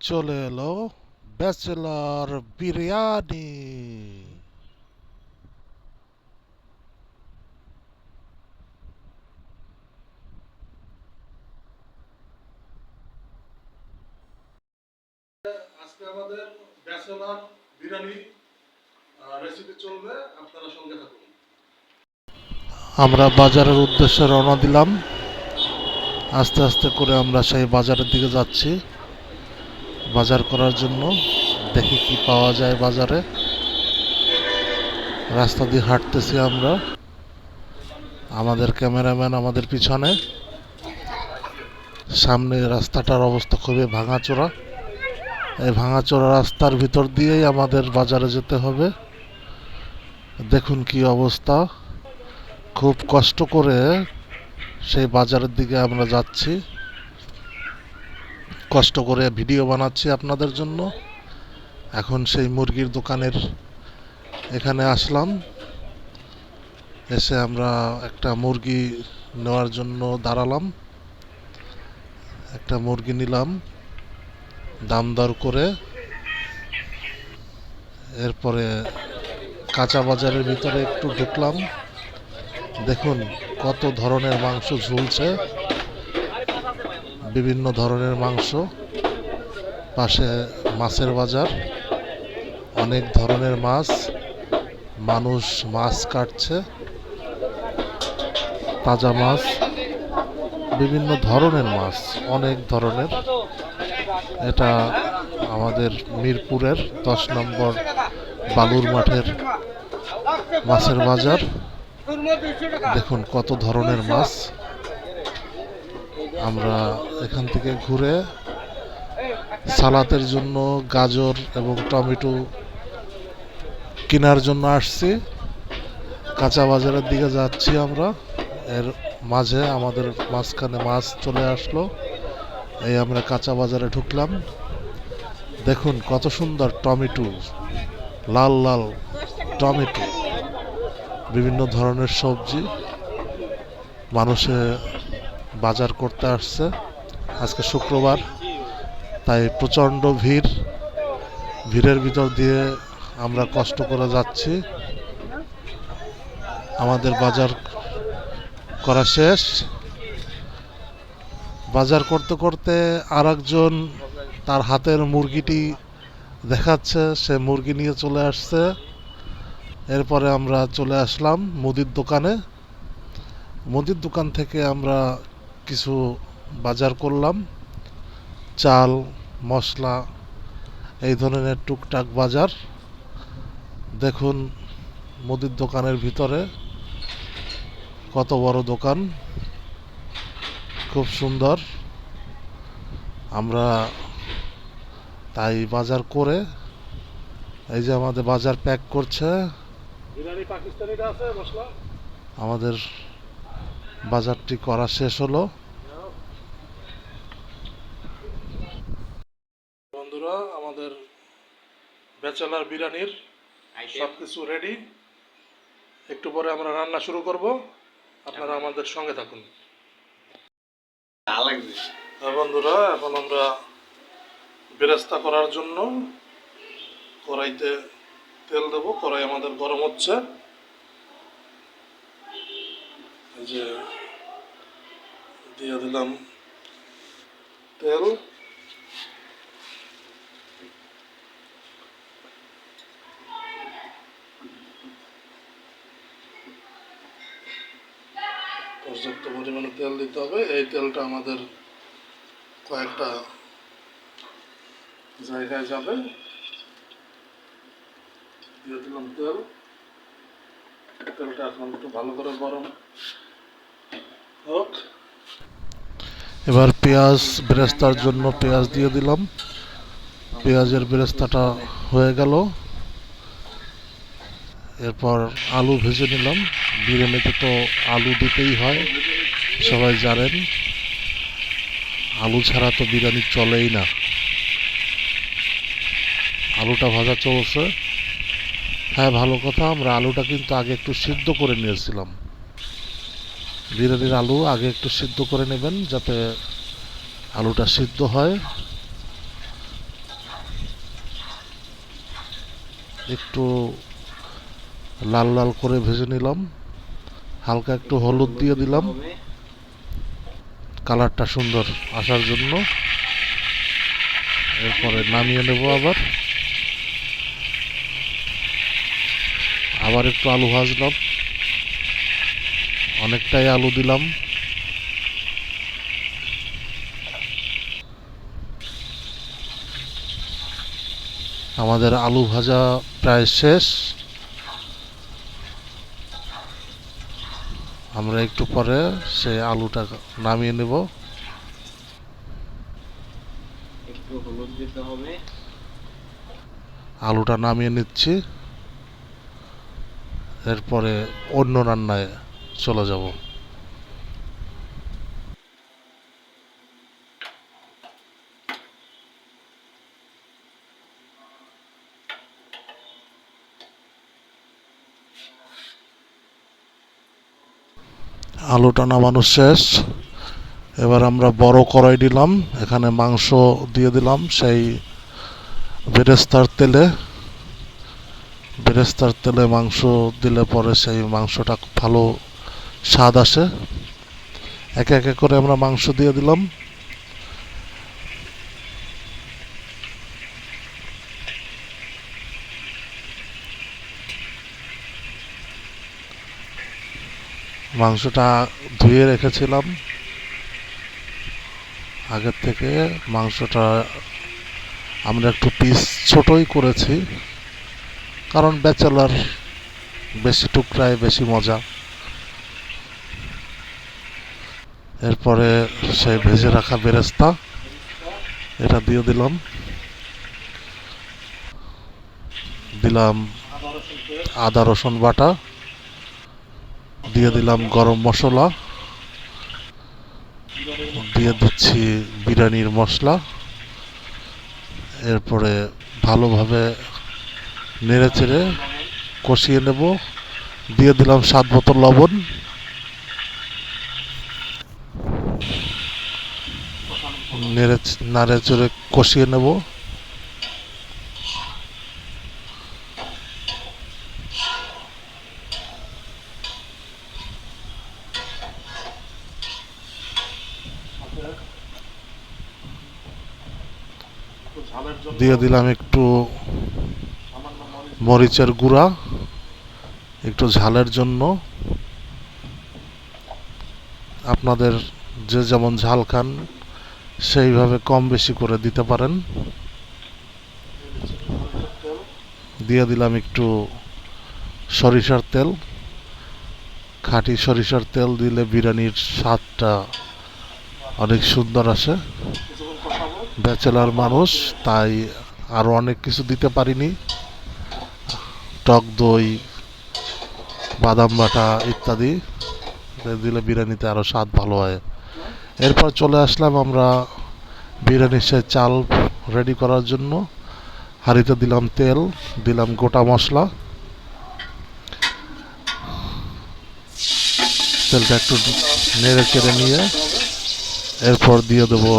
চলে এলো ব্যাচেলার বিরিয়ানি। আজকে আমাদের ব্যাচেলার বিরিয়ানি রেসিপি চলবে, আপনারা সঙ্গে থাকুন। আমরা বাজারের উদ্দেশ্যে রওনা দিলাম। আস্তে আস্তে করে আমরা সেই বাজারের দিকে যাচ্ছি বাজার করার জন্য। দেখি কি পাওয়া যায় বাজারে। রাস্তা দিয়ে হাঁটতেছি আমরা, আমাদের ক্যামেরাম্যান আমাদের পিছনে। সামনে রাস্তাটার অবস্থা খুবই ভাঙাচোরা। এই ভাঙাচোরা রাস্তার ভিতর দিয়েই আমাদের বাজারে যেতে হবে। দেখুন কি অবস্থা, খুব কষ্ট করে সেই বাজারের দিকে আমরা যাচ্ছি, কষ্ট করে ভিডিও বানাচ্ছি আপনাদের জন্য। এখন সেই মুরগির দোকানের এখানে আসলাম, এসে আমরা একটা মুরগি নেওয়ার জন্য দাঁড়ালাম। একটা মুরগি নিলাম দাম দর করে। এরপরে কাঁচা বাজারের ভিতরে একটু ঢুকলাম। দেখুন কত ধরনের মাংস ঝুলছে, বিভিন্ন ধরনের মাংস। পাশে মাছের বাজার, অনেক ধরনের মাছ, মানুষ মাছ কাটছে, তাজা মাছ, বিভিন্ন ধরনের মাছ, অনেক ধরনের। এটা আমাদের মিরপুরের 10 নম্বর বালুর মাঠের মাছের বাজার। দেখুন কত ধরনের মাছ। আমরা এখান থেকে ঘুরে সালাতের জন্য গাজর এবং টমেটো কেনার জন্য আসছি। কাঁচা বাজারের দিকে যাচ্ছি আমরা। এর মাঝে আমাদের মাঝখানে মাছ চলে আসলো। এই আমরা কাঁচা বাজারে ঢুকলাম। দেখুন কত সুন্দর টমেটো, লাল লাল টমেটো, বিভিন্ন ধরনের সবজি। মানুষে বাজার করতে আসছে। আজকে শুক্রবার, তাই প্রচণ্ড ভিড়। ভিড়ের ভিতর দিয়ে আমরা কষ্ট করে যাচ্ছি। আমাদের বাজার করা শেষ। বাজার করতে করতে আরেকজন তার হাতের মুরগিটি দেখাচ্ছে, সে মুরগি নিয়ে চলে আসছে। এরপরে আমরা চলে আসলাম মুদির দোকানে। মুদির দোকান থেকে আমরা কিছু বাজার করলাম, চাল, মশলা, এই ধরনের টুকটাক বাজার। দেখুন মুদির দোকানের ভিতরে কত বড় দোকান, খুব সুন্দর। আমরা তাই বাজার করে, এই যে আমাদের বাজার প্যাক করছে, আমাদের বাজারটি করা শেষ হলো। বন্ধুরা, আমাদের ব্যাচেলার বিরিয়ানির সবকিছু রেডি। একটু পরে আমরা রান্না শুরু করব, আপনারা আমাদের সঙ্গে থাকুন। বন্ধুরা, এখন আমরা বেরেস্তা করার জন্য কড়াইতে তেল দেব। কড়াই আমাদের গরম হচ্ছে। এই যে দিয়ে দিলাম তেল। পর্যাপ্ত পরিমাণে তেল দিতে হবে। এই তেলটা আমাদের কয়েকটা জায়গায় যাবে। দিয়ে দিলাম তেল। তেলটা এখন একটু ভালো করে গরম হোক। এবার পেঁয়াজ বেরেস্তার জন্য পেঁয়াজ দিয়ে দিলাম। পেঁয়াজের বেরেস্তাটা হয়ে গেল। এরপর আলু ভেজে নিলাম। বিরিয়ানিতে তো আলু দিতেই হয়, সবাই জানেন। আলু ছাড়া তো বিরিয়ানি চলেই না। আলুটা ভাজা চলছে। হ্যাঁ, ভালো কথা, আমরা আলুটা কিন্তু আগে একটু সিদ্ধ করে নিয়েছিলাম। বিরিয়ানির আলু আগে একটু সিদ্ধ করে নেবেন, যাতে আলুটা সিদ্ধ হয়। একটু লাল লাল করে ভেজে নিলাম, হালকা একটু হলুদ দিয়ে দিলাম কালারটা সুন্দর আসার জন্য। এরপরে নামিয়ে নেব, আবার একটু আলু ভাজলাম, অনেকটাই আলু দিলাম। আমাদের আলু ভাজা প্রায় শেষ। আমরা একটু পরে সেই আলুটা নামিয়ে নেব। একটু হলুদ দিতে হবে। আলুটা নামিয়ে নিচ্ছি, এরপরে অন্য রান্নায় চলে যাব। আলুটা নামানো শেষ। এবার আমরা বড় কড়াই দিলাম, এখানে মাংস দিয়ে দিলাম সেই বেরেস্তার তেলে মাংস দিলে পরে সেই মাংসটা খুব ভালো স্বাদ আসে। একে একে করে আমরা মাংস দিয়ে দিলাম। মাংসটা ধুয়ে রেখেছিলাম আগের থেকে। মাংসটা আমরা একটু পিস ছোটই করেছি, কারণ ব্যাচেলার, বেশি টুকরায় বেশি মজা। এরপরে সেই ভেজে রাখা বেরেস্তা এটা দিয়ে দিলাম, আদা রসুন বাটা, দিয়ে দিলাম গরম মশলা, দিয়ে দিচ্ছি বিরিয়ানির মশলা। এরপরে ভালোভাবে নেড়ে চেড়ে কষিয়ে নেব। দিয়ে দিলাম স্বাদ মতো লবণ। নাড়ে চেড়ে কষিয়ে নেব। দিয়ে দিলাম একটু মরিচের গুঁড়া, একটু ঝালের জন্য। আপনাদের যে যেমন ঝাল খান সেইভাবে কম বেশি করে দিতে পারেন। দিয়ে দিলাম একটু সরিষার তেল। খাঁটি সরিষার তেল দিলে বিরিয়ানির স্বাদটা অনেক সুন্দর আসে। ব্যাচেলার মানুষ, তাই আরও অনেক কিছু দিতে পারিনি। টক দই, বাদাম বাটা ইত্যাদি দিলে বিরিয়ানিতে আরও স্বাদ ভালো হয়। এরপর চলে আসলাম আমরা বিরিয়ানির সেই চাল রেডি করার জন্য। হাঁড়িতে দিলাম তেল, দিলাম গোটা মশলা। তেলটা একটু নেড়ে চেড়ে নিয়ে এরপর দিয়ে দেবো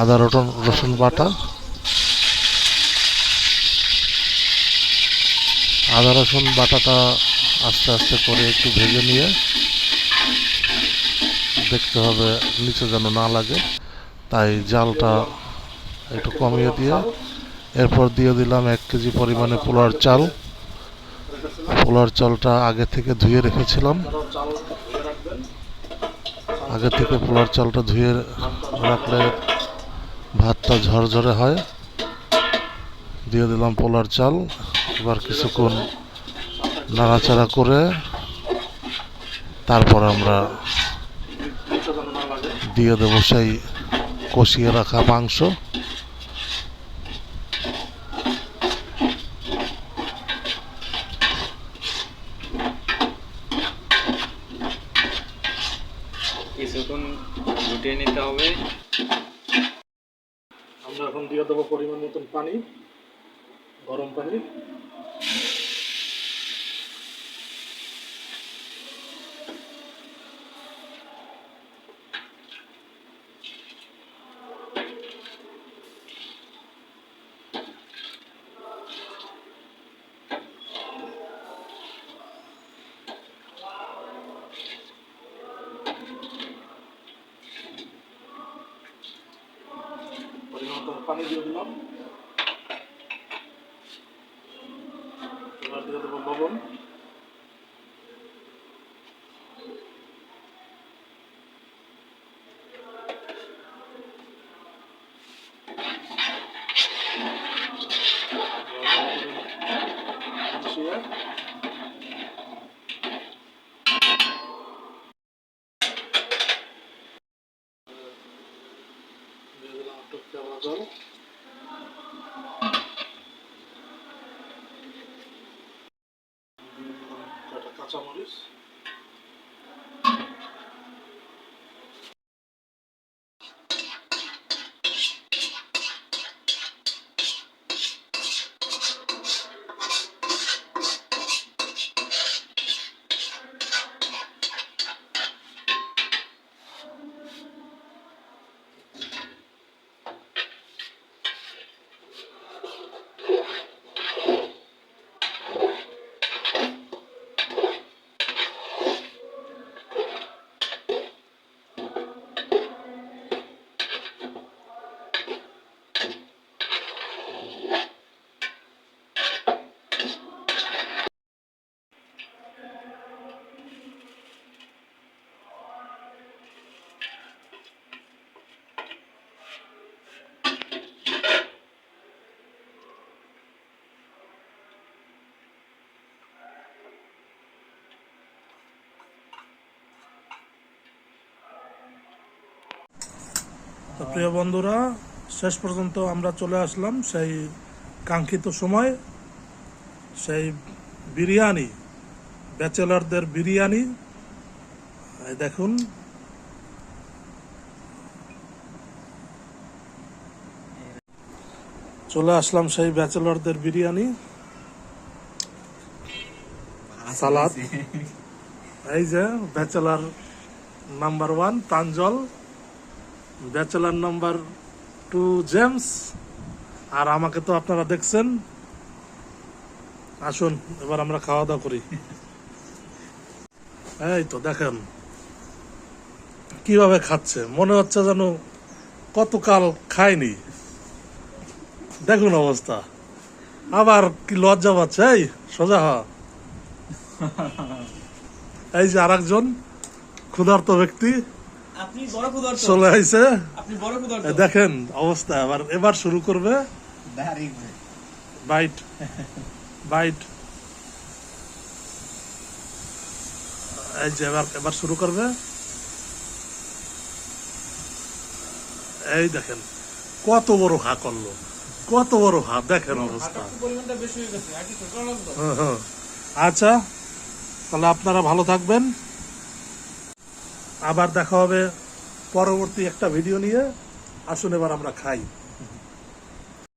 আদা রসুন বাটা। আদা রসুন বাটাটা আস্তে আস্তে করে একটু ভেজে নিয়ে দেখতে হবে নিচে যেন না লাগে, তাই জালটা একটু কমিয়ে দিয়ে এরপর দিয়ে দিলাম 1 কেজি পরিমাণে পোলার চাল। পোলার চালটা আগে থেকে ধুয়ে রেখেছিলাম। আগে থেকে পোলার চালটা ধুয়ে রাখলে ভাতটা ঝরঝরে হয়। দিয়ে দিলাম পোলার চাল। এবার কিছুক্ষণ নাড়াচাড়া করে তারপর আমরা দিয়ে দেবো সেই কষিয়ে রাখা মাংস। কিছুক্ষণ ফুটিয়ে নিতে হবে। আমরা এখন দিয়ে দেবো পরিমাণ মতন পানি, গরম পানি। মতো পানি দিয়ে দিলাম। এবার দিয়ে দেবো লবণ। মিশিয়ে দিয়ে দিলাম একটু কেওড়া জল। কয়টা কাঁচামরিচ। তো প্রিয় বন্ধুরা, শেষ পর্যন্ত আমরা চলে আসলাম সেই কাঙ্ক্ষিত সময়, সেই বিরিয়ানি, ব্যাচেলারদের বিরিয়ানি। এই দেখুন, চলে আসলাম সেই ব্যাচেলারদের বিরিয়ানি, সালাদ। এই যে bachelor number 1 Pranjal, bachelor number 2 James, আর আমাকে তো আপনারা দেখছেন। আসুন এবার আমরা খাওয়া দাওয়া করি। এই তো দেখেন কিভাবে খাচ্ছে, মনে হচ্ছে যেন কতকাল খায়নি। দেখুন অবস্থা, আবার কি লজ্জা পাচ্ছে। এই সোজা হ। এই যে আরেকজন ক্ষুধার্ত ব্যক্তি আপনি বড় ক্ষুধার্ত, চলে আইছে। আপনি বড় ক্ষুধার্ত। দেখেন অবস্থা, এবার শুরু করবে বাইট বাইট। এই যে এবার শুরু করবে। এই দেখেন কত বড় হা করলো, কত বড় হা, দেখেন অবস্থা। পরিমাণটা বেশি হয়ে গেছে, আর কি ছোট লাগতো। হ্যাঁ। আচ্ছা, তাহলে আপনারা ভালো থাকবেন। আবার দেখা হবে পরবর্তী একটা ভিডিও নিয়ে। আসুন এবার আমরা খাই।